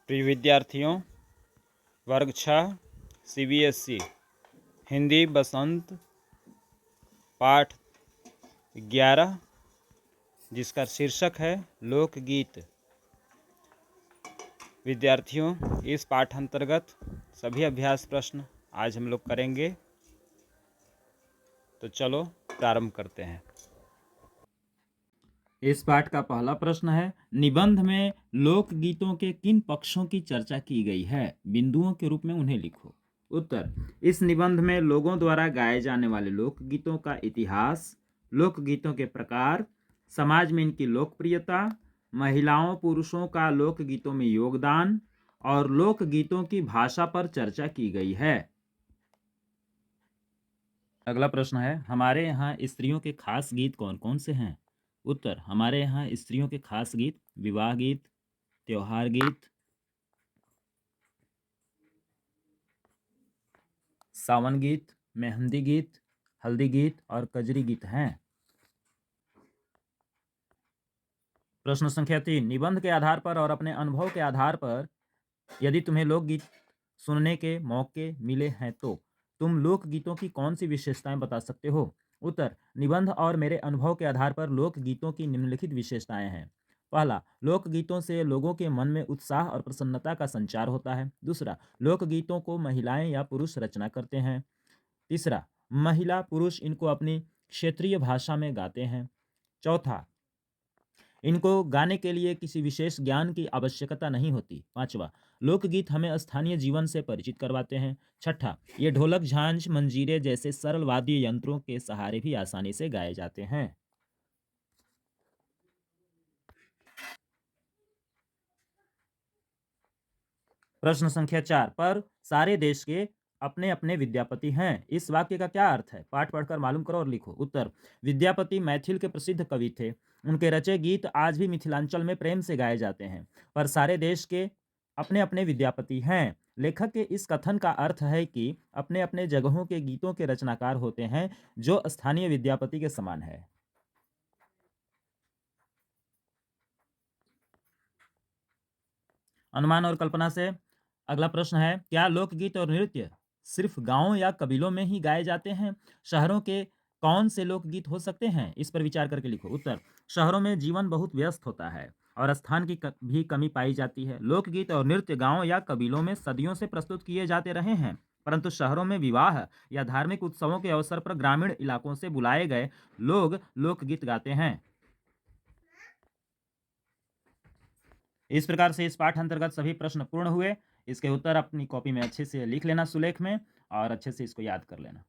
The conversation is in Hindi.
प्रिय विद्यार्थियों, वर्ग 6 CBSE हिंदी बसंत पाठ 11 जिसका शीर्षक है लोकगीत। विद्यार्थियों, इस पाठ अंतर्गत सभी अभ्यास प्रश्न आज हम लोग करेंगे, तो चलो प्रारंभ करते हैं। इस पाठ का पहला प्रश्न है, निबंध में लोकगीतों के किन पक्षों की चर्चा की गई है? बिंदुओं के रूप में उन्हें लिखो। उत्तर, इस निबंध में लोगों द्वारा गाए जाने वाले लोकगीतों का इतिहास, लोकगीतों के प्रकार, समाज में इनकी लोकप्रियता, महिलाओं पुरुषों का लोकगीतों में योगदान और लोकगीतों की भाषा पर चर्चा की गई है। अगला प्रश्न है, हमारे यहाँ स्त्रियों के खास गीत कौन कौन से हैं? उत्तर, हमारे यहाँ स्त्रियों के खास गीत विवाह गीत, त्योहार गीत, सावन गीत, मेहंदी गीत, हल्दी गीत और कजरी गीत हैं। प्रश्न संख्या 3, निबंध के आधार पर और अपने अनुभव के आधार पर यदि तुम्हें लोकगीत सुनने के मौके मिले हैं तो तुम लोकगीतों की कौन सी विशेषताएं बता सकते हो? उत्तर, निबंध और मेरे अनुभव के आधार पर लोकगीतों की निम्नलिखित विशेषताएं हैं। पहला, लोकगीतों से लोगों के मन में उत्साह और प्रसन्नता का संचार होता है। दूसरा, लोकगीतों को महिलाएं या पुरुष रचना करते हैं। तीसरा, महिला पुरुष इनको अपनी क्षेत्रीय भाषा में गाते हैं। चौथा, इनको गाने के लिए किसी विशेष ज्ञान की आवश्यकता नहीं होती। पांचवा, लोकगीत हमें स्थानीय जीवन से परिचित करवाते हैं। छठा, ये ढोलक, झांझ, मंजीरे जैसे सरल वाद्य यंत्रों के सहारे भी आसानी से गाए जाते हैं। प्रश्न संख्या 4, पर सारे देश के अपने अपने विद्यापति हैं, इस वाक्य का क्या अर्थ है? पाठ पढ़कर मालूम करो और लिखो। उत्तर, विद्यापति मैथिल के प्रसिद्ध कवि थे। उनके रचे गीत आज भी मिथिलांचल में प्रेम से गाए जाते हैं। पर सारे देश के अपने अपने विद्यापति हैं। लेखक के इस कथन का अर्थ है कि अपने अपने जगहों के गीतों के रचनाकार होते हैं जो स्थानीय विद्यापति के समान है। अनुमान और कल्पना से अगला प्रश्न है, क्या लोकगीत और नृत्य सिर्फ गांवों या कबीलों में ही गाए जाते हैं? शहरों के कौन से लोकगीत हो सकते हैं? इस पर विचार करके लिखो। उत्तर, शहरों में जीवन बहुत व्यस्त होता है और स्थान की भी कमी पाई जाती है। लोकगीत और नृत्य गांव या कबीलों में सदियों से प्रस्तुत किए जाते रहे हैं, परंतु शहरों में विवाह या धार्मिक उत्सवों के अवसर पर ग्रामीण इलाकों से बुलाए गए लोग लोकगीत गाते हैं। इस प्रकार से इस पाठ अंतर्गत सभी प्रश्न पूर्ण हुए। इसके उत्तर अपनी कॉपी में अच्छे से लिख लेना सुलेख में और अच्छे से इसको याद कर लेना।